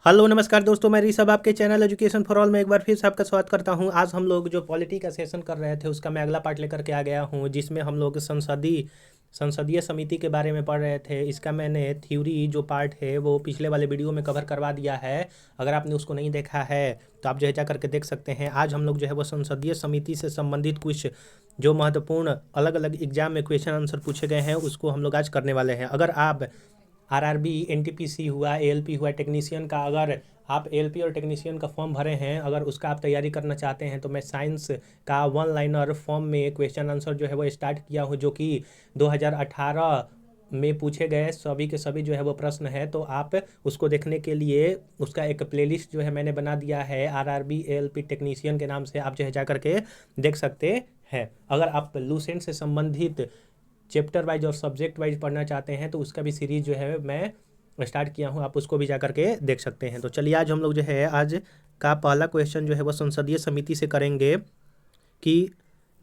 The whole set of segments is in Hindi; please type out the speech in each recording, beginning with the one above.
हेलो नमस्कार दोस्तों, मैं ऋषभ आपके चैनल एजुकेशन फॉर ऑल में एक बार फिर से आपका स्वागत करता हूं। आज हम लोग जो पॉलिटी का सेशन कर रहे थे उसका मैं अगला पार्ट लेकर के आ गया हूं, जिसमें हम लोग संसदीय समिति के बारे में पढ़ रहे थे। इसका मैंने थ्योरी जो पार्ट है वो पिछले वाले वीडियो में कवर करवा दिया है। अगर आपने उसको नहीं देखा है तो आप जो है जा करके देख सकते हैं। आज हम लोग जो है वो संसदीय समिति से संबंधित कुछ जो महत्वपूर्ण अलग अलग एग्जाम में क्वेश्चन आंसर पूछे गए हैं उसको हम लोग आज करने वाले हैं। अगर आप आरआरबी, एनटीपीसी हुआ, एएलपी हुआ, टेक्नीशियन का, अगर आप एएलपी और टेक्नीशियन का फॉर्म भरे हैं, अगर उसका आप तैयारी करना चाहते हैं तो मैं साइंस का वन लाइनर फॉर्म में क्वेश्चन आंसर जो है वो स्टार्ट किया हूँ, जो कि 2018 में पूछे गए सभी के सभी जो है वो प्रश्न है। तो आप उसको देखने के लिए उसका एक प्लेलिस्ट जो है मैंने बना दिया है आरआरबी एएलपी टेक्नीशियन के नाम से, आप जो है जा करके देख सकते हैं। अगर आप लूसेंट से संबंधित चैप्टर वाइज और सब्जेक्ट वाइज पढ़ना चाहते हैं तो उसका भी सीरीज जो है मैं स्टार्ट किया हूँ, आप उसको भी जा करके देख सकते हैं। तो चलिए आज हम लोग जो है आज का पहला क्वेश्चन जो है वो संसदीय समिति से करेंगे कि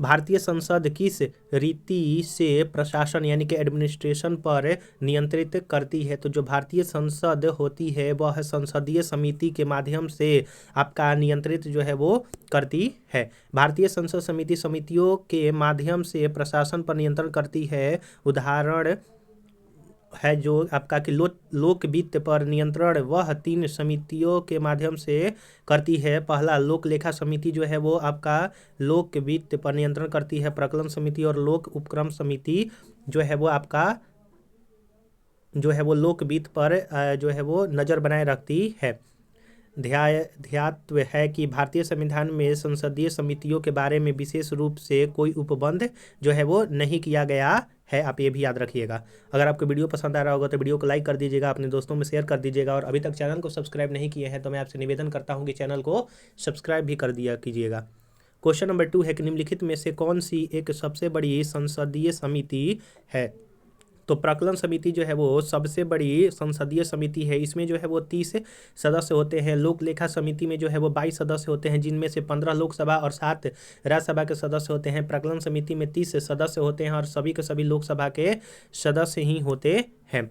भारतीय संसद किस रीति से प्रशासन यानी कि एडमिनिस्ट्रेशन पर नियंत्रित करती है। तो जो भारतीय संसद होती है वह संसदीय समिति के माध्यम से आपका नियंत्रित जो है वो करती है। भारतीय संसद समिति समितियों के माध्यम से प्रशासन पर नियंत्रण करती है। उदाहरण है जो आपका कि लोक वित्त पर नियंत्रण वह 3 समितियों के माध्यम से करती है। पहला लोक लेखा समिति जो है वो आपका लोक वित्त पर नियंत्रण करती है। प्रकलन समिति और लोक उपक्रम समिति जो है वो आपका जो है वो लोक वित्त पर जो है वो नज़र बनाए रखती है। ध्यातव्य है कि भारतीय संविधान में संसदीय समितियों के बारे में विशेष रूप से कोई उपबंध जो है वो नहीं किया गया है, आप ये भी याद रखिएगा। अगर आपको वीडियो पसंद आ रहा होगा तो वीडियो को लाइक कर दीजिएगा, अपने दोस्तों में शेयर कर दीजिएगा, और अभी तक चैनल को सब्सक्राइब नहीं किए हैं तो मैं आपसे निवेदन करता हूँ कि चैनल को सब्सक्राइब भी कर दिया कीजिएगा। क्वेश्चन नंबर 2 है कि निम्नलिखित में से कौन सी एक सबसे बड़ी संसदीय समिति है। तो प्राक्कलन समिति जो है वो सबसे बड़ी संसदीय समिति है। इसमें जो है वो 30 सदस्य होते हैं। लोक लेखा समिति में जो है वो 22 सदस्य होते हैं, जिनमें से 15 लोकसभा और 7 राज्यसभा के सदस्य होते हैं। प्राक्कलन समिति में 30 सदस्य होते हैं और सभी के सभी लोकसभा के सदस्य ही होते हैं।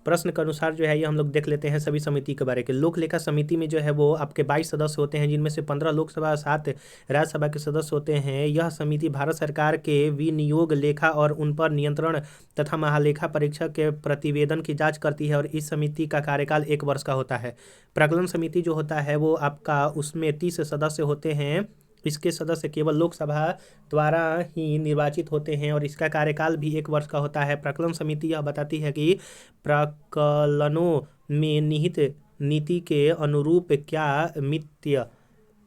प्रश्न के अनुसार जो है ये हम लोग देख लेते हैं सभी समिति के बारे के। लोक लेखा समिति में जो है वो आपके 22 सदस्य होते हैं, जिनमें से 15 लोकसभा और 7 राज्यसभा के सदस्य होते हैं। यह समिति भारत सरकार के विनियोग लेखा और उन पर नियंत्रण तथा महालेखा परीक्षक के प्रतिवेदन की जांच करती है, और इस समिति का कार्यकाल 1 वर्ष का होता है। प्राक्कलन समिति जो होता है वो आपका उसमें 30 सदस्य होते हैं। इसके सदस्य केवल लोकसभा द्वारा ही निर्वाचित होते हैं और इसका कार्यकाल भी 1 वर्ष का होता है। प्राक्कलन समिति यह बताती है कि प्राक्कलनों में निहित नीति के अनुरूप क्या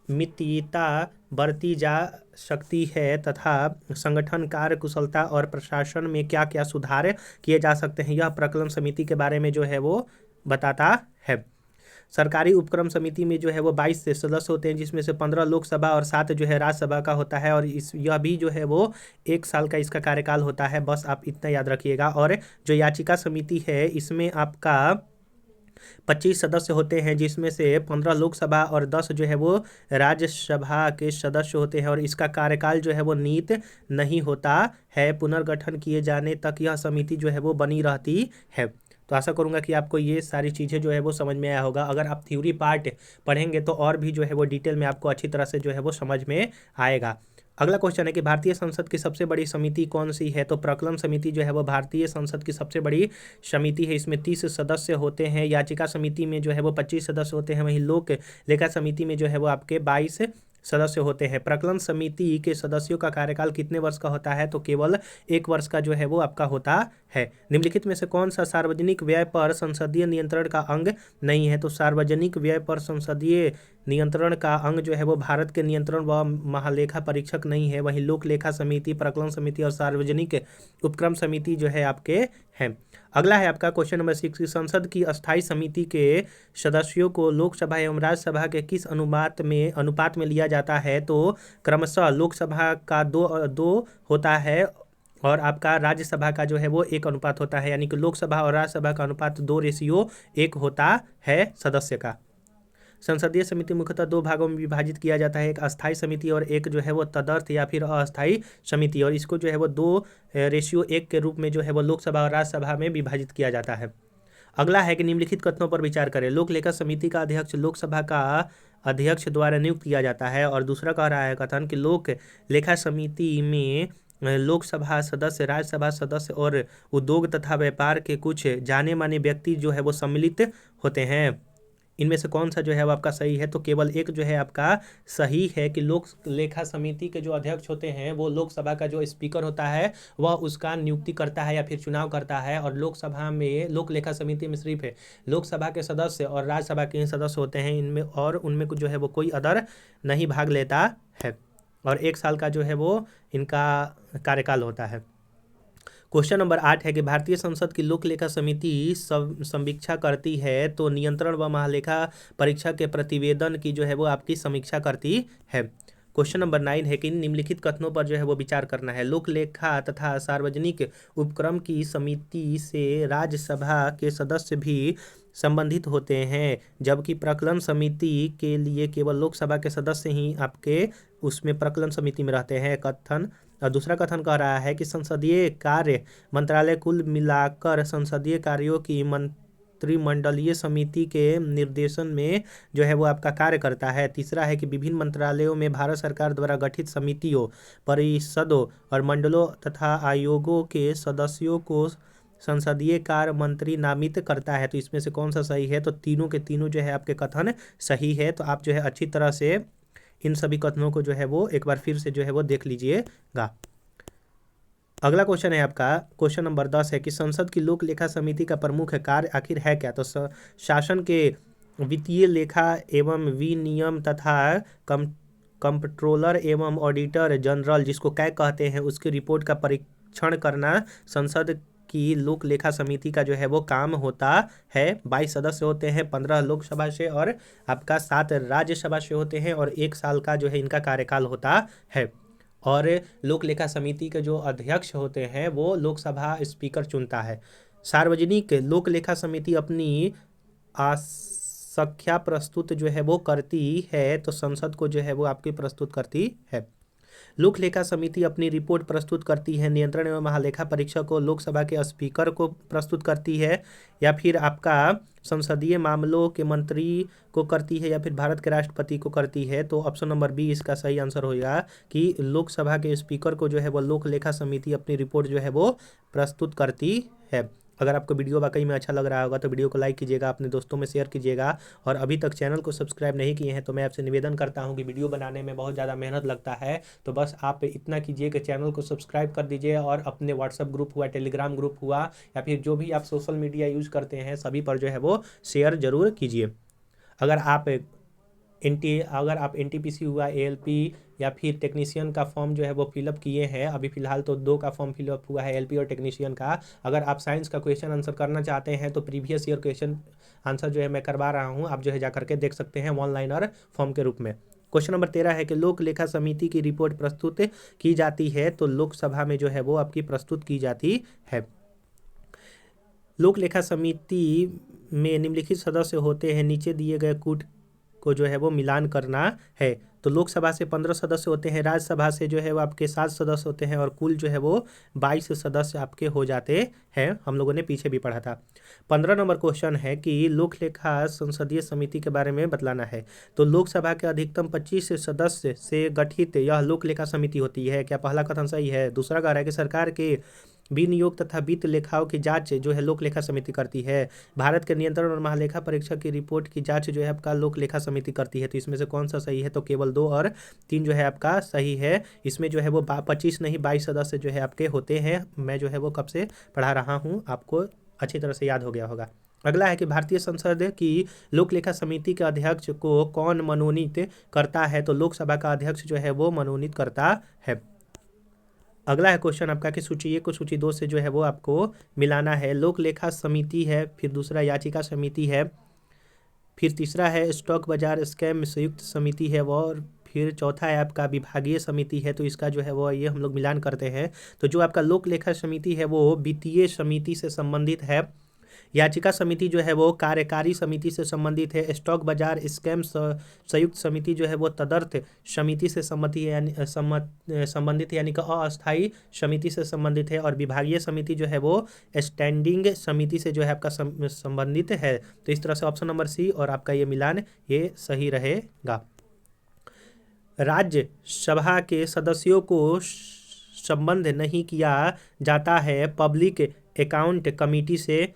मितव्ययिता बरती जा सकती है तथा संगठन कार्य कुशलता और प्रशासन में क्या क्या सुधार किए जा सकते हैं, यह प्राक्कलन समिति के बारे में जो है वो बताता है। सरकारी उपक्रम समिति में जो है वो 22 से सदस्य होते हैं, जिसमें से 15 लोकसभा और 7 जो है राज्यसभा का होता है, और यह भी जो है वो 1 साल का इसका कार्यकाल होता है। बस आप इतना याद रखिएगा। और जो याचिका समिति है इसमें आपका 25 सदस्य होते हैं, जिसमें से 15 लोकसभा और 10 जो है वो राज्यसभा के सदस्य होते हैं, और इसका कार्यकाल जो है वो नियत नहीं होता है। पुनर्गठन किए जाने तक यह समिति जो है वो बनी रहती है। तो आशा करूंगा कि आपको ये सारी चीज़ें जो है वो समझ में आया होगा। अगर आप थ्योरी पार्ट पढ़ेंगे तो और भी जो है वो डिटेल में आपको अच्छी तरह से जो है वो समझ में आएगा। अगला क्वेश्चन है कि भारतीय संसद की सबसे बड़ी समिति कौन सी है। तो प्राक्कलन समिति जो है वो भारतीय संसद की सबसे बड़ी समिति है। इसमें 30 सदस्य होते हैं। याचिका समिति में जो है वो 25 सदस्य होते हैं। वहीं लोक लेखा समिति में जो है वो आपके 22 सदस्य होते हैं। प्राक्कलन समिति के सदस्यों का कार्यकाल कितने वर्ष का होता है। तो केवल 1 वर्ष का जो है वो आपका होता है। निम्नलिखित में से कौन सा सार्वजनिक व्यय पर संसदीय नियंत्रण का अंग नहीं है। तो सार्वजनिक व्यय पर संसदीय नियंत्रण का अंग जो है वो भारत के नियंत्रण व महालेखा परीक्षक नहीं है। वहीं लोक लेखा समिति, प्राक्कलन समिति और सार्वजनिक उपक्रम समिति जो है आपके हैं। अगला है आपका क्वेश्चन नंबर 6 कि संसद की अस्थायी समिति के सदस्यों को लोकसभा एवं राज्यसभा के किस अनुपात में लिया जाता है। तो क्रमशः लोकसभा का 2 होता है और आपका राज्यसभा का जो है वो 1 अनुपात होता है, यानी कि लोकसभा और राज्यसभा का अनुपात 2:1 होता है सदस्य का। संसदीय समिति मुख्यतः 2 भागों में विभाजित किया जाता है, एक अस्थायी समिति और एक जो है वो तदर्थ या फिर अस्थायी समिति, और इसको जो है वो 2:1 के रूप में जो है वो लोकसभा और राज्यसभा में विभाजित किया जाता है। अगला है कि निम्नलिखित कथनों पर विचार करें। लोक लेखा समिति का अध्यक्ष लोकसभा का अध्यक्ष द्वारा नियुक्त किया जाता है। और दूसरा कह रहा है कथन कि लोक लेखा समिति में लोकसभा सदस्य, राज्यसभा सदस्य और उद्योग तथा व्यापार के कुछ जाने माने व्यक्ति जो है वो सम्मिलित होते हैं। इनमें से कौन सा जो है वो आपका सही है? तो केवल एक जो है आपका सही है कि लोक लेखा समिति के जो अध्यक्ष होते हैं वो लोकसभा का जो स्पीकर होता है वह उसका नियुक्ति करता है या फिर चुनाव करता है। और लोकसभा में, लोक लेखा समिति में सिर्फ है लोकसभा के सदस्य और राज्यसभा के सदस्य होते हैं इनमें, और उनमें कुछ जो है वो कोई अदर नहीं भाग लेता है। और 1 साल का जो है वो इनका कार्यकाल होता है। क्वेश्चन नंबर 8 है कि भारतीय संसद की लोक लेखा समिति समीक्षा करती है तो नियंत्रण व महालेखा परीक्षा के प्रतिवेदन की जो है वो आपकी समीक्षा करती है। क्वेश्चन नंबर 9 है कि निम्नलिखित कथनों पर जो है वो विचार करना है। लोक लेखा तथा सार्वजनिक उपक्रम की समिति से राज्यसभा के सदस्य भी संबंधित होते हैं, जबकि प्रकलन समिति के लिए केवल लोकसभा के सदस्य ही आपके उसमें प्रकलन समिति में रहते हैं। कथन और दूसरा कथन कह रहा है कि संसदीय कार्य मंत्रालय कुल मिलाकर संसदीय कार्यों की मंत्रिमंडलीय समिति के निर्देशन में जो है वो आपका कार्य करता है। तीसरा है कि विभिन्न मंत्रालयों में भारत सरकार द्वारा गठित समितियों, परिषदों और मंडलों तथा आयोगों के सदस्यों को संसदीय कार्य मंत्री नामित करता है। तो इसमें से कौन सा सही है? तो तीनों के तीनों जो है आपके कथन सही है। तो आप जो है अच्छी तरह से इन सभी कथनों को जो है वो एक बार फिर से जो है वो देख लीजिएगा। अगला क्वेश्चन है आपका क्वेश्चन नंबर 10 है कि संसद की लोक लेखा समिति का प्रमुख कार्य आखिर है क्या? तो शासन के वित्तीय लेखा एवं विनियम तथा कंप्ट्रोलर एवं ऑडिटर जनरल, जिसको कैग कहते हैं, उसकी रिपोर्ट का परीक्षण करना संसद की लोक लेखा समिति का जो है वो काम होता है। 22 सदस्य होते हैं, 15 लोकसभा से और आपका 7 राज्यसभा से होते हैं, और 1 साल का जो है इनका कार्यकाल होता है। और लोक लेखा समिति के जो अध्यक्ष होते हैं वो लोकसभा स्पीकर चुनता है। सार्वजनिक लोक लेखा समिति अपनी आसख्या प्रस्तुत जो है वो करती है, तो संसद को जो है वो आपकी प्रस्तुत करती है। लोक लेखा समिति अपनी रिपोर्ट प्रस्तुत करती है नियंत्रण एवं महालेखा परीक्षक को, लोकसभा के स्पीकर को प्रस्तुत करती है, या फिर आपका संसदीय मामलों के मंत्री को करती है, या फिर भारत के राष्ट्रपति को करती है। तो ऑप्शन नंबर बी इसका सही आंसर होगा कि लोकसभा के स्पीकर को जो है वो लोक लेखा समिति अपनी रिपोर्ट जो है वो प्रस्तुत करती है। अगर आपको वीडियो वाकई में अच्छा लग रहा होगा तो वीडियो को लाइक कीजिएगा, अपने दोस्तों में शेयर कीजिएगा, और अभी तक चैनल को सब्सक्राइब नहीं किए हैं तो मैं आपसे निवेदन करता हूं कि वीडियो बनाने में बहुत ज़्यादा मेहनत लगता है, तो बस आप इतना कीजिए कि चैनल को सब्सक्राइब कर दीजिए, और अपने व्हाट्सअप ग्रुप हुआ, टेलीग्राम ग्रुप हुआ, या फिर जो भी आप सोशल मीडिया यूज़ करते हैं सभी पर जो है वो शेयर जरूर कीजिए। अगर आप एनटीपीसी हुआ, एएलपी या फिर टेक्नीशियन का फॉर्म जो है वो फिलअप किए हैं, अभी फ़िलहाल तो 2 का फॉर्म फिलअप हुआ है, एलपी और टेक्नीशियन का। अगर आप साइंस का क्वेश्चन आंसर करना चाहते हैं तो प्रीवियस ईयर क्वेश्चन आंसर जो है मैं करवा रहा हूँ, आप जो है जा करके देख सकते हैं ऑनलाइन और फॉर्म के रूप में। क्वेश्चन नंबर 13 है कि लोक लेखा समिति की रिपोर्ट प्रस्तुत की जाती है, तो लोकसभा में जो है वो आपकी प्रस्तुत की जाती है। लोक लेखा समिति में निम्नलिखित सदस्य होते हैं, नीचे दिए गए कूट को जो है वो मिलान करना है। तो लोकसभा से 15 सदस्य होते हैं, राज्यसभा से जो है वो आपके 7 सदस्य होते हैं, और कुल जो है वो 22 सदस्य आपके हो जाते हैं। हम लोगों ने पीछे भी पढ़ा था। 15 नंबर क्वेश्चन है कि लोक लेखा संसदीय समिति के बारे में बतलाना है। तो लोकसभा के अधिकतम 25 सदस्य से गठित यह लोक लेखा समिति होती है। क्या पहला कथन सही है? दूसरा कह रहा है कि सरकार के विनियोग तथा वित्त लेखाओं की जांच जो है लोक लेखा समिति करती है। भारत के नियंत्रण और महालेखा परीक्षक की रिपोर्ट की जांच जो है आपका लोक लेखा समिति करती है। तो इसमें से कौन सा सही है? तो केवल 2 और 3 जो है आपका सही है। इसमें जो है वो 25 नहीं 22 सदस्य जो है आपके होते हैं। मैं जो है वो कब से पढ़ा रहा हूँ, आपको अच्छी तरह से याद हो गया होगा। अगला है कि भारतीय संसद की लोक लेखा समिति के अध्यक्ष को कौन मनोनीत करता है? तो लोकसभा का अध्यक्ष जो है वो मनोनीत करता है। अगला है क्वेश्चन आपका कि सूची 1 को सूची 2 से जो है वो आपको मिलाना है। लोक लेखा समिति है, फिर दूसरा याचिका समिति है, फिर तीसरा है स्टॉक बाजार स्कैम संयुक्त समिति है, और फिर चौथा है आपका विभागीय समिति है। तो इसका जो है वो ये हम लोग मिलान करते हैं। तो जो आपका लोक लेखा समिति है वो वित्तीय समिति से संबंधित है। याचिका समिति जो है वो कार्यकारी समिति से संबंधित है। स्टॉक बाजार स्कैम संयुक्त समिति जो है वो तदर्थ समिति से संबंधित यानी कि अस्थायी समिति से संबंधित है। और विभागीय समिति जो है वो स्टैंडिंग समिति से जो है आपका संबंधित है। तो इस तरह से ऑप्शन नंबर सी और आपका ये मिलान ये सही रहेगा। राज्यसभा के सदस्यों को संबद्ध नहीं किया जाता है पब्लिक अकाउंट कमेटी से,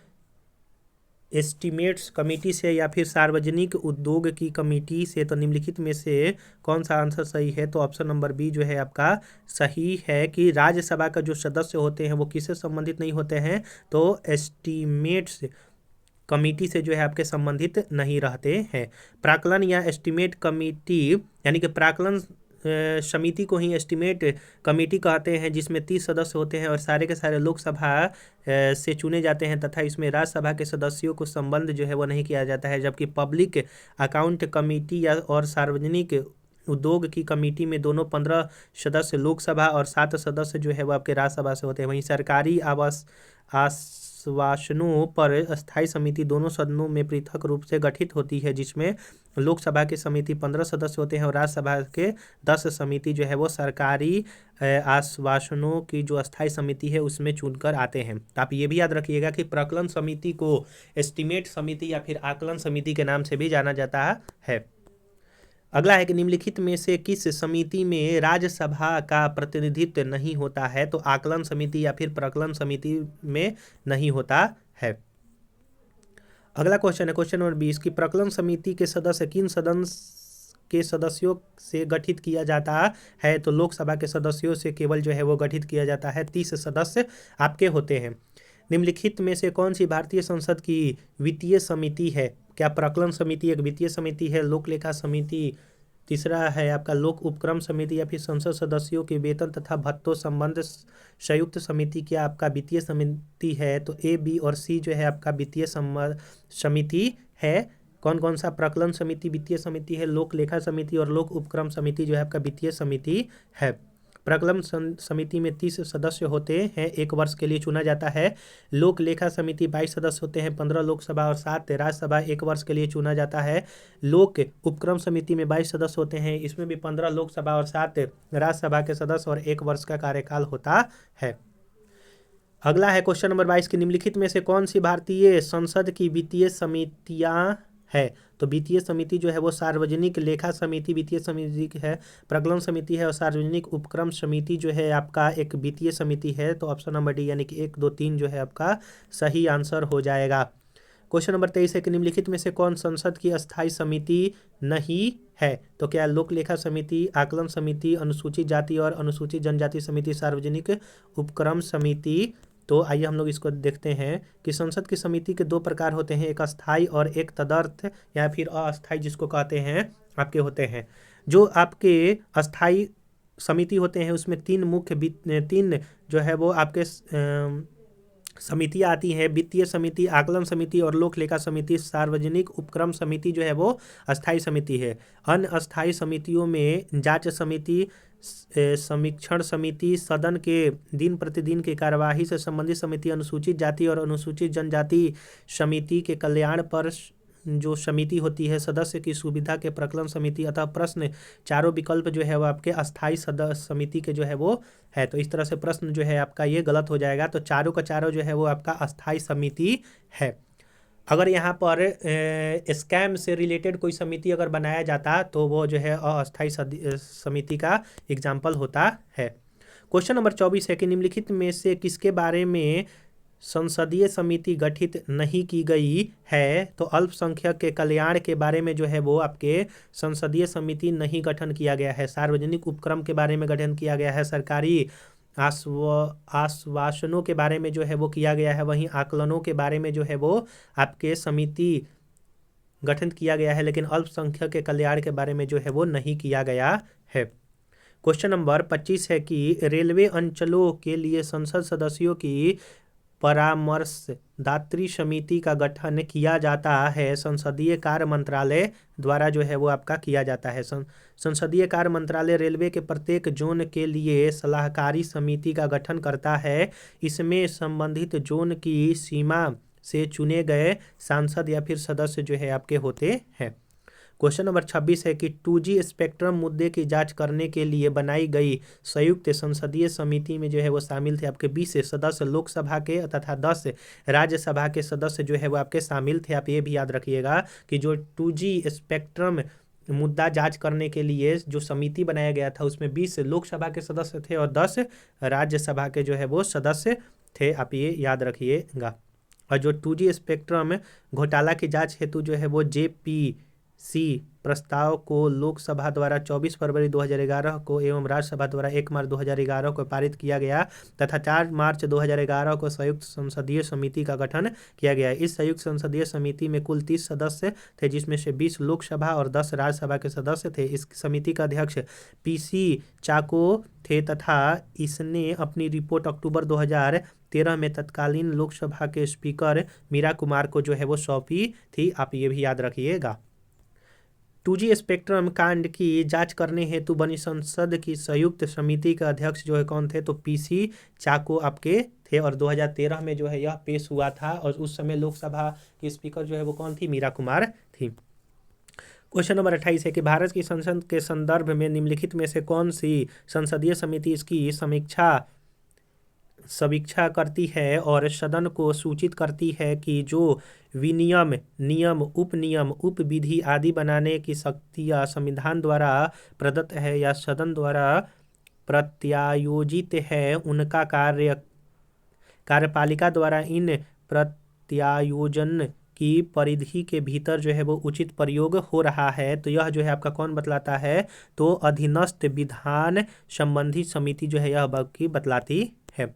एस्टीमेट्स कमेटी से या फिर सार्वजनिक उद्योग की कमेटी से। तो निम्नलिखित में से कौन सा आंसर सही है? तो ऑप्शन नंबर बी जो है आपका सही है कि राज्यसभा का जो सदस्य होते हैं वो किससे संबंधित नहीं होते हैं? तो एस्टीमेट्स कमेटी से जो है आपके संबंधित नहीं रहते हैं। प्राक्कलन या एस्टीमेट कमेटी यानी कि प्राक्कलन समिति को ही एस्टीमेट कमेटी कहते हैं, जिसमें 30 सदस्य होते हैं और सारे के सारे लोकसभा से चुने जाते हैं तथा इसमें राज्यसभा के सदस्यों को संबंध जो है वो नहीं किया जाता है। जबकि पब्लिक अकाउंट कमेटी या और सार्वजनिक उद्योग की कमेटी में दोनों 15 सदस्य लोकसभा और 7 सदस्य जो है वो आपके राज्यसभा से होते हैं। वहीं सरकारी आश्वासनों पर अस्थायी समिति दोनों सदनों में पृथक रूप से गठित होती है, जिसमें लोकसभा की समिति 15 सदस्य होते हैं और राज्यसभा के 10 समिति जो है वो सरकारी आश्वासनों की जो अस्थायी समिति है उसमें चुनकर आते हैं। तो आप ये भी याद रखिएगा कि प्राक्कलन समिति को एस्टीमेट समिति या फिर आकलन समिति के नाम से भी जाना जाता है। अगला है कि निम्नलिखित में से किस समिति में राज्यसभा का प्रतिनिधित्व नहीं होता है? तो आकलन समिति या फिर प्राक्कलन समिति में नहीं होता है। अगला क्वेश्चन है क्वेश्चन नंबर 20 की प्राक्कलन समिति के सदस्य किन सदन के सदस्यों से गठित किया जाता है? तो लोकसभा के सदस्यों से केवल जो है वो गठित किया जाता है। 30 सदस्य आपके होते हैं। निम्नलिखित में से कौन सी भारतीय संसद की वित्तीय समिति है? क्या प्राक्कलन समिति एक वित्तीय समिति है? लोक लेखा समिति, तीसरा है आपका लोक उपक्रम समिति या फिर संसद सदस्यों के वेतन तथा भत्तों संबंध संयुक्त समिति क्या आपका वित्तीय समिति है? तो ए, बी और सी जो है आपका वित्तीय समिति है। कौन कौन सा? प्राक्कलन समिति वित्तीय समिति है, लोक लेखा समिति और लोक उपक्रम समिति जो है आपका वित्तीय समिति है। प्राक्कलन समिति में 30 सदस्य होते हैं, 1 वर्ष के लिए चुना जाता है। लोक लेखा समिति 22 सदस्य होते हैं, 15 लोकसभा और 7 राज्यसभा, 1 वर्ष के लिए चुना जाता है। लोक उपक्रम समिति में 22 सदस्य होते हैं, इसमें भी 15 लोकसभा और 7 राज्यसभा के सदस्य और 1 वर्ष का कार्यकाल होता है। अगला है क्वेश्चन नंबर 22 की निम्नलिखित में से कौन सी भारतीय संसद की वित्तीय समितियां है? तो वित्तीय समिति जो है वो सार्वजनिक लेखा समिति वित्तीय समिति है, प्राक्कलन समिति है और सार्वजनिक उपक्रम समिति जो है आपका एक वित्तीय समिति है। तो ऑप्शन नंबर डी यानी कि 1, 2, 3 जो है आपका सही आंसर हो जाएगा। क्वेश्चन नंबर 23 है कि निम्नलिखित में से कौन संसद की अस्थायी समिति नहीं है? तो क्या लोक लेखा समिति, आकलन समिति, अनुसूचित जाति और अनुसूचित जनजाति समिति, सार्वजनिक उपक्रम समिति? तो आइए हम लोग इसको देखते हैं कि संसद की समिति के 2 प्रकार होते हैं, एक अस्थाई और एक तदर्थ या फिर अस्थाई जिसको कहते हैं आपके होते हैं। जो आपके अस्थाई समिति होते हैं उसमें 3 जो है वो आपके समितियाँ आती हैं, वित्तीय समिति, आकलन समिति और लोक लेखा समिति। सार्वजनिक उपक्रम समिति जो है वो अस्थाई समिति है। अन्य अस्थाई समितियों में जांच समिति, समीक्षण समिति, सदन के दिन प्रतिदिन की कार्यवाही से संबंधित समिति, अनुसूचित जाति और अनुसूचित जनजाति समिति के कल्याण पर जो समिति होती है, सदस्य की सुविधा के प्राक्कलन समिति। अतः प्रश्न चारों विकल्प जो है वो आपके अस्थाई समिति के जो है वो है। तो इस तरह से प्रश्न जो है आपका ये गलत हो जाएगा। तो चारों का चारों जो है वो आपका अस्थाई समिति है। अगर यहाँ पर स्कैम से रिलेटेड कोई समिति अगर बनाया जाता तो वो जो है अस्थाई समिति का एग्जाम्पल होता है। क्वेश्चन नंबर 24 है कि निम्नलिखित में से किसके बारे में संसदीय समिति गठित नहीं की गई है? तो अल्पसंख्यक के कल्याण के बारे में जो है वो आपके संसदीय समिति नहीं गठन किया गया है। सार्वजनिक उपक्रम के बारे में गठन किया गया है। सरकारी आश्वासनों के बारे में जो है वो किया गया है। वहीं आकलनों के बारे में जो है वो आपके समिति गठन किया गया है, लेकिन अल्पसंख्यक के कल्याण के बारे में जो है वो नहीं किया गया है। क्वेश्चन नंबर 25 है कि रेलवे अंचलों के लिए संसद सदस्यों की परामर्शदात्री समिति का गठन किया जाता है। संसदीय कार्य मंत्रालय द्वारा जो है वो आपका किया जाता है। संसदीय कार्य मंत्रालय रेलवे के प्रत्येक जोन के लिए सलाहकारी समिति का गठन करता है। इसमें संबंधित जोन की सीमा से चुने गए सांसद या फिर सदस्य जो है आपके होते हैं। क्वेश्चन नंबर 26 है कि 2G स्पेक्ट्रम मुद्दे की जांच करने के लिए बनाई गई संयुक्त संसदीय समिति में जो है वो शामिल थे आपके 20 सदस्य लोकसभा के तथा 10 राज्यसभा के सदस्य जो है वो आपके शामिल थे। आप ये भी याद रखिएगा कि जो 2G स्पेक्ट्रम मुद्दा जांच करने के लिए जो समिति बनाया गया था उसमें 20 लोकसभा के सदस्य थे और 10 राज्यसभा के जो है वो सदस्य थे। आप ये याद रखिएगा। और जो 2G स्पेक्ट्रम घोटाला की जांच हेतु जो है वो JPC प्रस्ताव को लोकसभा द्वारा 24 फरवरी 2011 को एवं राज्यसभा द्वारा 1 मार्च 2011 को पारित किया गया तथा 4 मार्च 2011 को संयुक्त संसदीय समिति का गठन किया गया। इस संयुक्त संसदीय समिति में कुल 30 सदस्य थे जिसमें से 20 लोकसभा और 10 राज्यसभा के सदस्य थे। इस समिति का अध्यक्ष PC चाको थे तथा इसने अपनी रिपोर्ट अक्टूबर 2013 में तत्कालीन लोकसभा के स्पीकर मीरा कुमार को जो है वो सौंपी थी। आप ये भी याद रखिएगा। 2G स्पेक्ट्रम कांड की जांच करने हेतु बनी संसद की संयुक्त समिति का अध्यक्ष जो है कौन थे, तो PC चाको आपके थे और 2013 में जो है यह पेश हुआ था और उस समय लोकसभा की स्पीकर जो है वो कौन थी, मीरा कुमार थी। क्वेश्चन नंबर 28 है कि भारत की संसद के संदर्भ में निम्नलिखित में से कौन सी संसदीय समिति इसकी समीक्षा करती है और सदन को सूचित करती है कि जो विनियम, नियम, उपनियम, उपविधि आदि बनाने की शक्तियाँ संविधान द्वारा प्रदत्त है या सदन द्वारा प्रत्यायोजित है उनका कार्यपालिका द्वारा इन प्रत्यायोजन की परिधि के भीतर जो है वो उचित प्रयोग हो रहा है। तो यह जो है आपका कौन बतलाता है, तो अधीनस्थ विधान संबंधी समिति जो है यह की बतलाती है।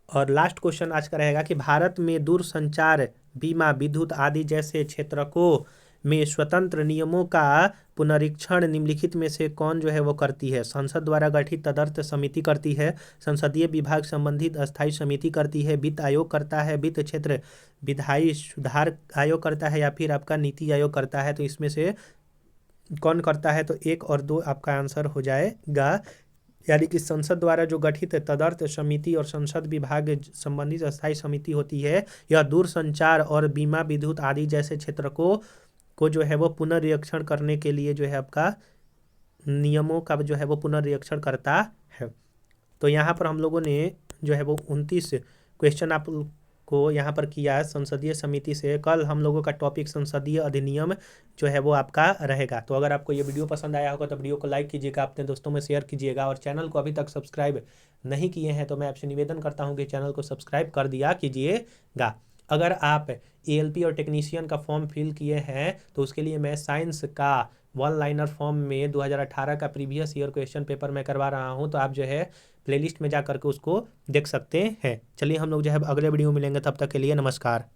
और लास्ट क्वेश्चन आज का रहेगा कि भारत में दूरसंचार, बीमा, विद्युत आदि जैसे क्षेत्रकों में स्वतंत्र नियमों का पुनरीक्षण निम्नलिखित में से कौन जो है वो करती है। संसद द्वारा गठित तदर्थ समिति करती है, संसदीय विभाग संबंधित अस्थायी समिति करती है, वित्त आयोग करता है, वित्त क्षेत्र विधायी सुधार आयोग करता है या फिर आपका नीति आयोग करता है। तो इसमें से कौन करता है, तो 1 और 2 आपका आंसर हो जाएगा। यानी कि संसद द्वारा जो गठित तदर्थ समिति और संसद विभाग संबंधित अस्थायी समिति होती है, यह दूरसंचार और बीमा, विद्युत आदि जैसे क्षेत्रकों को जो है वो पुनर्निरीक्षण करने के लिए जो है आपका नियमों का जो है वो पुनर्निरीक्षण करता है। तो यहाँ पर हम लोगों ने जो है वो 29 क्वेश्चन आप को यहाँ पर किया संसदीय समिति से। कल हम लोगों का टॉपिक संसदीय अधिनियम जो है वो आपका रहेगा। तो अगर आपको ये वीडियो पसंद आया होगा तो वीडियो को लाइक कीजिएगा, अपने दोस्तों में शेयर कीजिएगा और चैनल को अभी तक सब्सक्राइब नहीं किए हैं तो मैं आपसे निवेदन करता हूँ कि चैनल को सब्सक्राइब कर दिया कीजिएगा। अगर आप ALP और टेक्नीशियन का फॉर्म फिल किए हैं तो उसके लिए मैं साइंस का 1 लाइनर फॉर्म में 2018 का प्रीवियस ईयर क्वेश्चन पेपर मैं करवा रहा हूं, तो आप जो है प्लेलिस्ट में जा करके उसको देख सकते हैं। चलिए हम लोग जो है अगले वीडियो में मिलेंगे, तब तक के लिए नमस्कार।